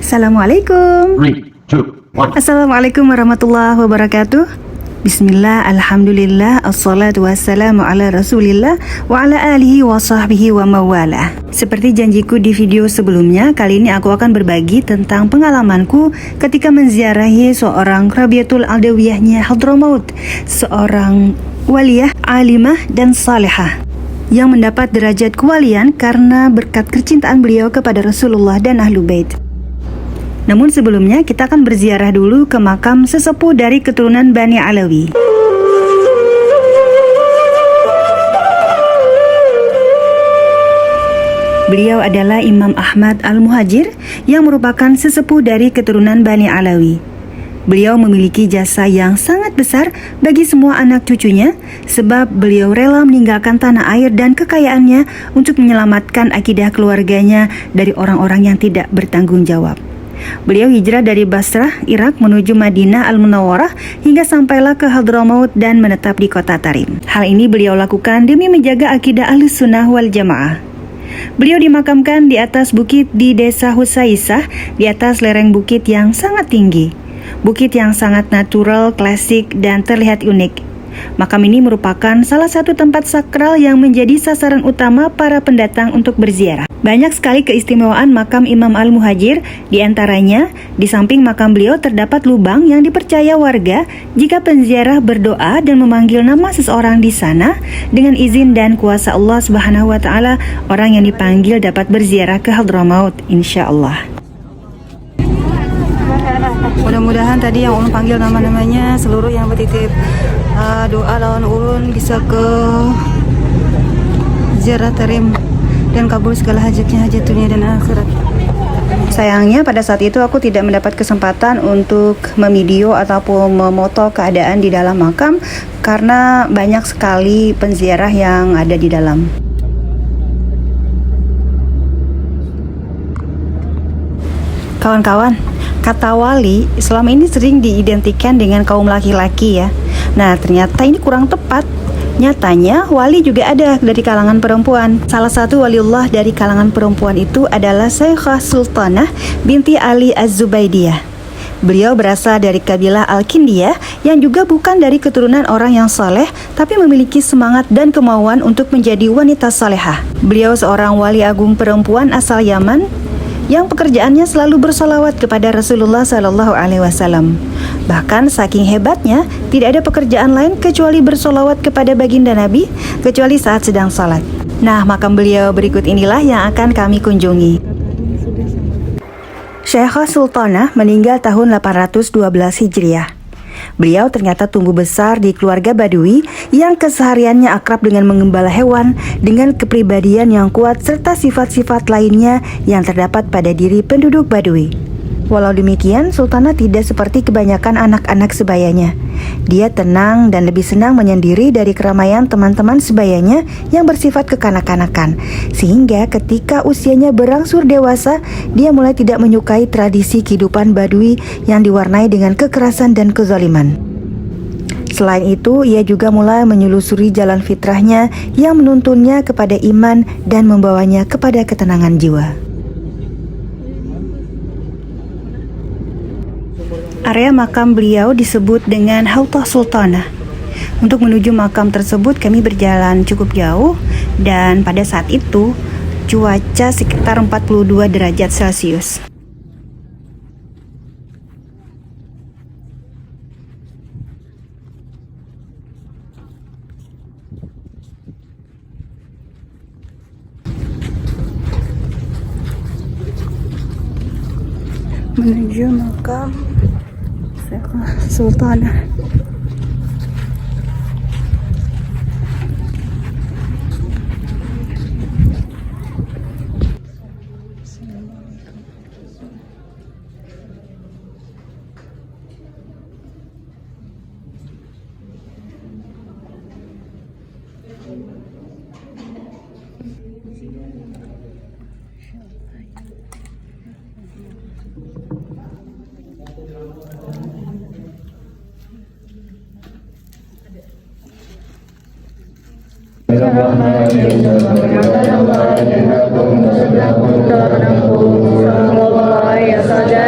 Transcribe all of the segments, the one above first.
Assalamualaikum. 3, 2, 1. Assalamualaikum warahmatullahi wabarakatuh. Bismillah, alhamdulillah, assalatu wassalamu ala rasulillah wa ala alihi wa sahbihi wa mawala. Seperti janjiku di video sebelumnya, kali ini aku akan berbagi tentang pengalamanku ketika menziarahi seorang Rabiatul Adawiyahnya Hadramaut, seorang waliyah, alimah dan salihah yang mendapat derajat kewalian karena berkat kecintaan beliau kepada Rasulullah dan Ahlul Bait. Namun sebelumnya kita akan berziarah dulu ke makam sesepuh dari keturunan Bani Alawi. Beliau adalah Imam Ahmad Al-Muhajir yang merupakan sesepuh dari keturunan Bani Alawi. Beliau memiliki jasa yang sangat besar bagi semua anak cucunya sebab beliau rela meninggalkan tanah air dan kekayaannya untuk menyelamatkan akidah keluarganya dari orang-orang yang tidak bertanggung jawab. Beliau hijrah dari Basrah, Irak menuju Madinah Al-Munawwarah hingga sampailah ke Hadramaut dan menetap di kota Tarim. Hal ini beliau lakukan demi menjaga akidah Ahlus Sunnah wal Jamaah. Beliau dimakamkan di atas bukit di desa Husaisah, di atas lereng bukit yang sangat tinggi. Bukit yang sangat natural, klasik, dan terlihat unik. Makam ini merupakan salah satu tempat sakral yang menjadi sasaran utama para pendatang untuk berziarah. Banyak sekali keistimewaan makam Imam Al-Muhajir, di antaranya di samping makam beliau terdapat lubang yang dipercaya warga jika penziarah berdoa dan memanggil nama seseorang di sana dengan izin dan kuasa Allah Subhanahu wa taala, orang yang dipanggil dapat berziarah ke Hadramaut insyaallah. Mudah-mudahan tadi yang ulun panggil nama-namanya seluruh yang bertitip doa lawan ulun bisa ke ziarah Tarim dan kabul segala hajatnya, hajat dunia dan akhirat. Sayangnya pada saat itu aku tidak mendapat kesempatan untuk memvideo ataupun memoto keadaan di dalam makam karena banyak sekali penziarah yang ada di dalam. Kawan-kawan, kata wali selama ini sering diidentikan dengan kaum laki-laki ya. Nah ternyata ini kurang tepat. Nyatanya wali juga ada dari kalangan perempuan. Salah satu waliullah dari kalangan perempuan itu adalah Syekhah Sultanah binti Ali Az-Zubaidiyah. Beliau berasal dari kabilah Al-Kindiyah yang juga bukan dari keturunan orang yang saleh, tapi memiliki semangat dan kemauan untuk menjadi wanita salehah. Beliau seorang wali agung perempuan asal Yaman yang pekerjaannya selalu bersolawat kepada Rasulullah SAW. Bahkan saking hebatnya, tidak ada pekerjaan lain kecuali bersolawat kepada baginda Nabi, kecuali saat sedang salat. Nah, makam beliau berikut inilah yang akan kami kunjungi. Syekhah Sultanah meninggal tahun 812 Hijriah. Beliau ternyata tumbuh besar di keluarga Badui yang kesehariannya akrab dengan mengembala hewan dengan kepribadian yang kuat serta sifat-sifat lainnya yang terdapat pada diri penduduk Badui. Walau demikian, Sultanah tidak seperti kebanyakan anak-anak sebayanya. Dia tenang dan lebih senang menyendiri dari keramaian teman-teman sebayanya yang bersifat kekanak-kanakan. Sehingga ketika usianya berangsur dewasa, dia mulai tidak menyukai tradisi kehidupan Badui yang diwarnai dengan kekerasan dan kezaliman. Selain itu, ia juga mulai menyelusuri jalan fitrahnya yang menuntunnya kepada iman dan membawanya kepada ketenangan jiwa. Area makam beliau disebut dengan Hautah Sultanah. Untuk menuju makam tersebut kami berjalan cukup jauh dan pada saat itu cuaca sekitar 42 derajat Celcius. Menuju makam Syekhah Sultanah. Bismillahirrahmanirrahim.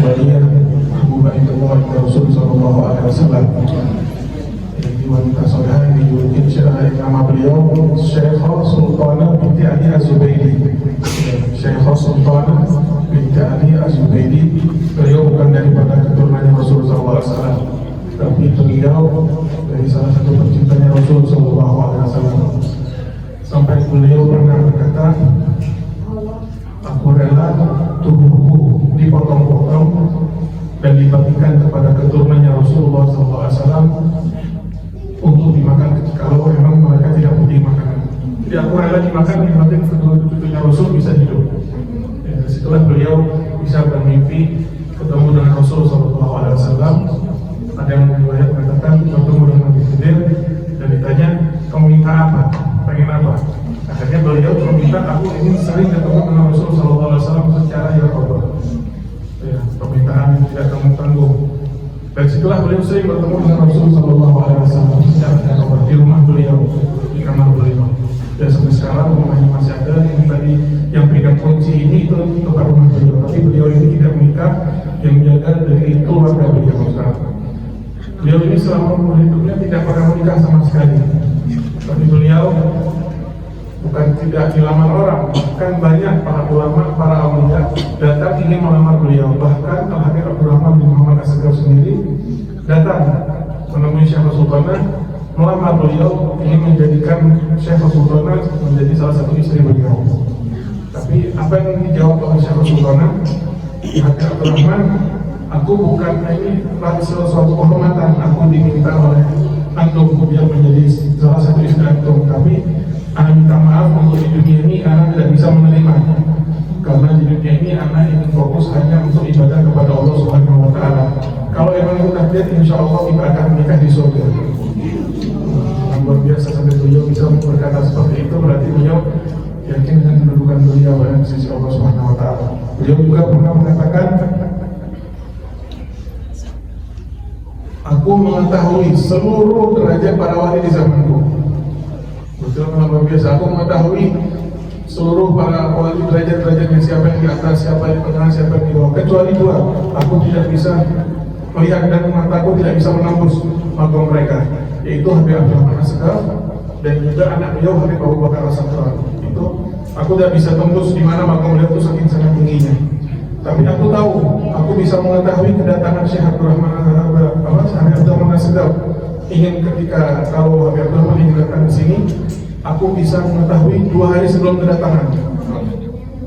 Al-Ghaliyah Mahbubah Indallah Rasul Sallallahu Alaihi Wasallam. Jadi wanita solehah yang dijuluki nama beliau Syekhah Sultanah binti Ali Az-Zubaidi. Syekhah Sultanah binti Ali Az-Zubaidi. Beliau bukan daripada keturunannya Rasul Sallallahu Alaihi Wasallam, tapi beliau dari salah satu pencintanya Rasul Sallallahu Alaihi Wasallam. Sampai beliau pernah berkata, aku rela tubuhku dipotong-potong dan dibagikan kepada keturunannya Rasulullah SAW untuk dimakan kalau memang mereka tidak punya makanan. Jadi aku rela dimakan, dimakan kedua cucunya Rasul bisa hidup. Setelah beliau bisa bermimpi ketemu dengan Rasul SAW. Ada yang meriwayat mengatakan bertemu dengan Nabi Khidir dan ditanya, kamu minta apa? Pengen apa? Akhirnya beliau meminta, aku ingin sering ketemu dengan Rasul SAW secara Allah. Ya, permintaan yang tidak kamu tanggung. Dan setelah beliau sering bertemu dengan Rasul SAW secara Allah di rumah beliau, di kamar beliau. Dan sampai sekarang rumahnya masih ada. Yang tadi yang pegang kunci ini itu tempat rumah beliau. Tapi beliau ini tidak menikah, yang menjaga dari keluarga beliau sekarang. Beliau ini selama hidupnya tidak pernah menikah sama sekali. Tapi beliau bukan tidak dilamar orang, bahkan banyak para ulama, para aulia datang ingin melamar beliau. Bahkan Al-Habib Abdurrahman bin Muhammad As-Segaf sendiri datang menemui Syekh Sultanah, melamar beliau, ingin menjadikan Syekh Sultanah menjadi salah satu istri beliau. Tapi apa yang dijawab oleh Syekh Sultanah, Habib Abdurrahman, aku bukan ini suatu kehormatan, aku diminta oleh antum biar menjadi salah satu istri antum, tapi anak minta maaf untuk di dunia ini anak tidak bisa menerima, karena di dunia ini anak ingin fokus hanya untuk ibadah kepada Allah Subhanahu Wa Taala. Kalau emang itu takdir, insya Allah kita akan menikah di surga. Luar biasa sampai beliau bisa berkata seperti itu, berarti beliau yakin dengan kedudukan beliau di sisi Allah Subhanahu Wa Taala. Beliau juga pernah mengatakan, aku mengetahui seluruh derajat para wali di zamanku. Betul, luar biasa. Aku mengetahui seluruh para wali derajat-derajatnya, siapa yang di atas, siapa yang di tengah, siapa yang di bawah. Kecuali dua, aku tidak bisa melihat dan mataku tidak bisa menembus makom mereka, yaitu Habib Abdurrahman As-Segaf dan juga anak beliau Habib Abu Bakar As-Sakran. Itu aku tidak bisa tembus di mana makom beliau itu saking sangat tingginya. Tapi aku tahu, aku bisa mengetahui kedatangan Syekh Abdurrahman As-Segaf. Ingin ketika kalau Habib Abdurrahman ingin datang ke sini, aku bisa mengetahui 2 hari sebelum kedatangan.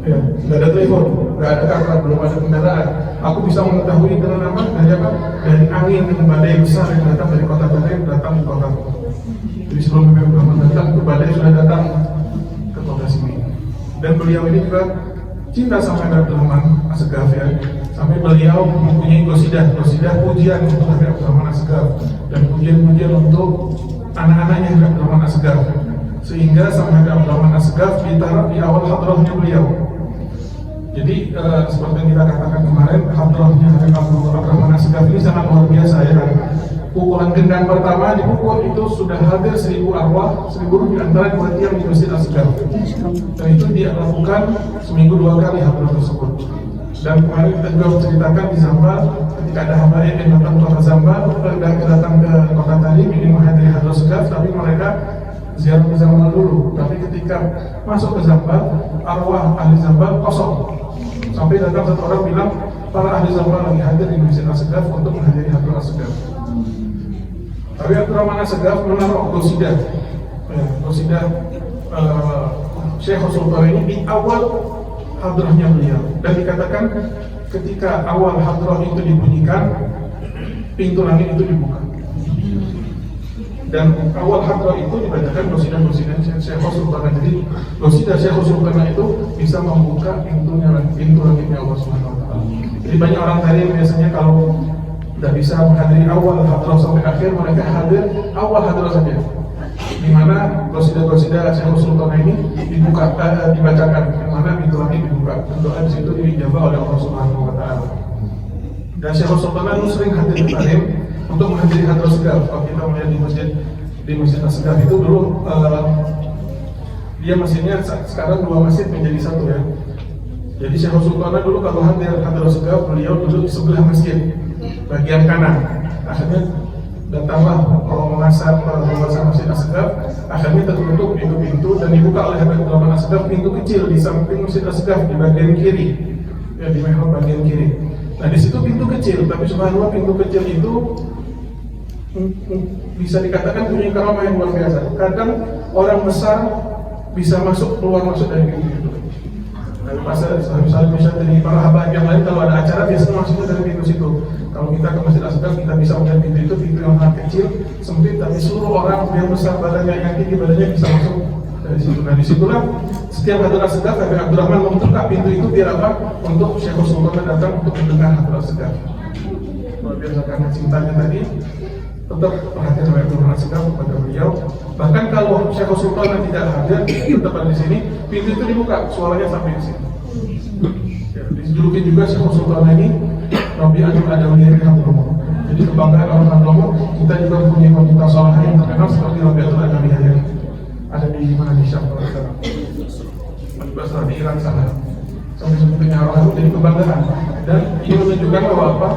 Ya, nggak ada telepon, nggak ada kapal, belum ada kendaraan. Aku bisa mengetahui dengan apa? Dari apa? Dari angin yang badai besar yang datang dari kota badai datang di kota. Jadi sebelum Habib Abdurrahman datang, itu badai sudah datang ke kota sini. Dan beliau ini juga cinta sama Habib Abdurrahman As-Segaf ya. Sampai beliau mempunyai qasidah pujian untuk Habib Abdurrahman As-Segaf dan pujian-pujian untuk anak-anaknya Habib Abdurrahman As-Segaf, sehingga sama Habib Abdurrahman As-Segaf ditaruh di awal hadrahnya beliau. Jadi seperti yang kita katakan kemarin, hadrahnya Habib Abdurrahman As-Segaf ini sangat luar biasa ya kan. Pukulan gendang pertama dipukul itu sudah hadir 1000 arwah, 1000 ruh di antara dua tiang di Masjid As-Segaf. Dan itu dia lakukan seminggu 2 kali hadrah tersebut. Dan kemarin kita juga menceritakan di Zambal, ketika ada habaib yang datang ke kota Zambal, datang ke kota Tarim ingin menghadiri hadrah Segaf, tapi mereka ziarah ke Zambal dulu. Tapi ketika masuk ke Zambal, arwah ahli Zambal kosong. Sampai datang satu orang bilang, para ahli Zambal lagi hadir di Masjid As-Segaf untuk menghadiri hadrah Segaf. Tapi Abdurrahman As-Segaf menaruh qasidah, qasidah Syekh Sultan ini di awal hadrahnya beliau, dan dikatakan ketika awal hadrah itu dibunyikan, pintu langit itu dibuka, dan awal hadrah itu dibacakan qasidah-qasidah Syekh Sultan. Jadi qasidah Syekh Sultan itu bisa membuka pintu langitnya Allah Subhanahu Wa Taala. Jadi banyak orang tadi biasanya kalau tidak bisa menghadiri awal hadrah sampai akhir, mereka hadir awal hadrah saja, di mana qasidah-qasidah Syekh Sultan ini dibacakan, di mana pintu langit dibuka, doa di situ dijawab oleh Allah Subhanahu Wa Taala. Dan Syekh Sultan itu sering hadir di Tarim untuk menghadiri hadrah Segaf. Kalau kita melihat di masjid As-Segaf itu dulu dia masjidnya sekarang 2 masjid menjadi 1 ya. Jadi Syekh Sultana dulu kalau hadir Hadrah Segaf, beliau duduk di sebelah masjid bagian kanan. Akhirnya datanglah rombongan Masjid Asgaf, akhirnya tertutup pintu-pintu dan dibuka oleh Habib Rahman Asgaf pintu kecil di samping Masjid Asgaf di bagian kiri, ya di mihrab bagian kiri. Nah di situ pintu kecil, tapi subhanallah pintu kecil itu bisa dikatakan punya karamah yang luar biasa. Kadang orang besar bisa masuk keluar masuk dari pintu itu. Dari pasar, misalnya dari para habaib yang lain kalau ada acara biasanya masuknya dari pintu situ. Kalau kita ke Masjid Asgaf kita bisa melihat pintu itu, pintu yang sangat kecil, sempit, tapi seluruh orang yang besar badannya, yang tinggi badannya bisa masuk dari situ. Nah disitulah setiap Hadrah Asgaf, Habib Abdurrahman membuka pintu itu biar apa? Untuk Syekh Sultan datang untuk mendengar Hadrah Asgaf. Luar biasa karena cintanya tadi, tetap perhatian Habib Abdurrahman Asgaf kepada beliau. Bahkan kalau Syekh Sultan tidak hadir, tetap ada di sini, pintu itu dibuka, suaranya sampai di sini. Ya, dijuluki juga Syekh Sultan ini Rabi Adul Adawiyah Hadromo. Jadi kebanggaan orang Hadromo, kita juga punya wanita soleh yang terkenal seperti Rabi Adul Adawiyah yang ada di mana di Syam kalau sekarang. Basra di Iran sana. Sampai sebetulnya orang itu jadi kebanggaan. Dan ini menunjukkan bahwa apa?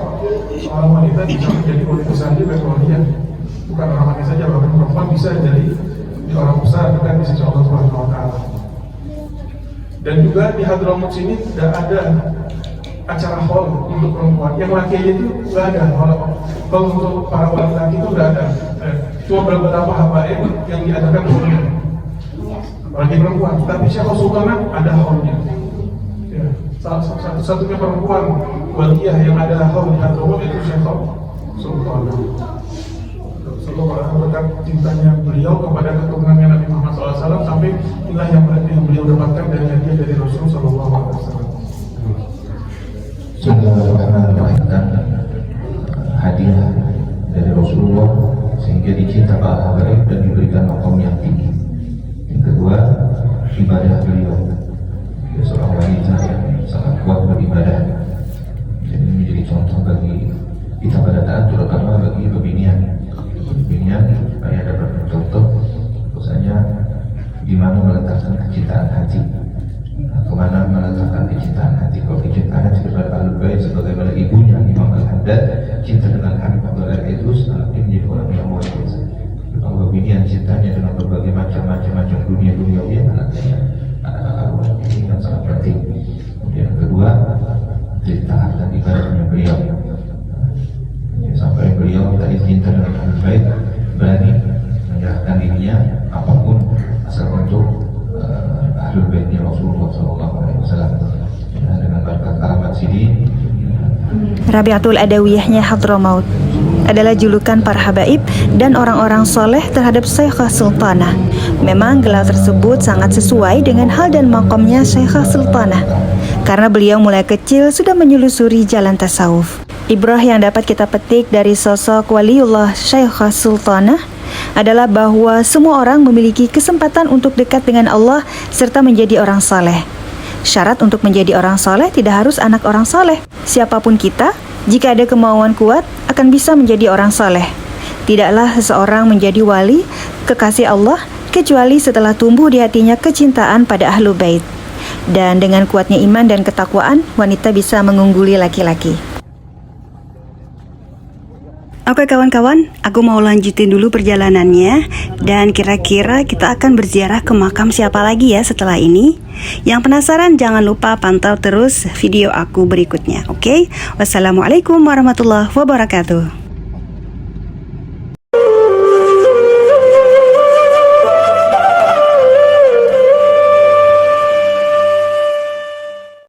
Seorang wanita bisa menjadi wali besar di Bethlehem. Bukan orang wanita saja, bahkan perempuan bisa jadi orang besar dekat di sisi Allah Subhanahu Wa Taala. Dan juga di Hadramut sini tidak ada acara hall untuk perempuan, yang laki itu nggak ada. Kalau untuk para laki itu nggak ada. Cuma beberapa habaib yang diadakan hallnya bagi perempuan. Tapi Syekh Sultana ada hallnya. Ya, satu-satunya perempuan waliyah yang ada hall di Hadramut itu Syekh Sultana. Berkat cintanya beliau kepada keturunannya Nabi Muhammad SAW sampai inilah yang beliau dapatkan dari hadiah dari Rasul SAW. Karena mendapatkan hadiah dari Rasulullah sehingga dicinta para habaib dan diberikan makom yang tinggi. Yang kedua, ibadah beliau. Dia seorang wanita yang sangat kuat beribadah. Jadi menjadi contoh bagi kita pada taat, terutama bagi kebinian supaya dapat mencontoh misalnya di mana meletakkan kecintaan hati, kemana meletakkan kecintaan hati. Kalau kecintaan hati kepada Ahlul Bait sebagaimana ibunya Imam Al-Haddad cinta dengan Habib Abdullah Idrus, dia menjadi orang yang luar biasa. Kalau kebinian cintanya dengan berbagai macam dunia dia anaknya anak arwah ini yang sangat penting. Kemudian yang kedua, jadi taat dan ibadahnya beliau. Sampai beliau tadi cinta dengan Ahlul Bait, berani menyerahkan dirinya apapun asal untuk Ahlul Baitnya Rasulullah SAW. Dengan berkat alamat sini, Rabi'atul Adawiyahnya Hadramaut adalah julukan para habaib dan orang-orang soleh terhadap Syekhah Sultanah. Memang gelar tersebut sangat sesuai dengan hal dan makomnya Syekhah Sultanah, karena beliau mulai kecil sudah menyelusuri jalan tasawuf. Ibrah yang dapat kita petik dari sosok waliullah Syekhah Sultanah adalah bahwa semua orang memiliki kesempatan untuk dekat dengan Allah serta menjadi orang saleh. Syarat untuk menjadi orang saleh tidak harus anak orang saleh. Siapapun kita, jika ada kemauan kuat, akan bisa menjadi orang saleh. Tidaklah seseorang menjadi wali, kekasih Allah, kecuali setelah tumbuh di hatinya kecintaan pada Ahlul Bait. Dan dengan kuatnya iman dan ketakwaan, wanita bisa mengungguli laki-laki. Oke kawan-kawan, aku mau lanjutin dulu perjalanannya. Dan kira-kira kita akan berziarah ke makam siapa lagi ya setelah ini. Yang penasaran jangan lupa pantau terus video aku berikutnya. Oke, wassalamualaikum warahmatullahi wabarakatuh.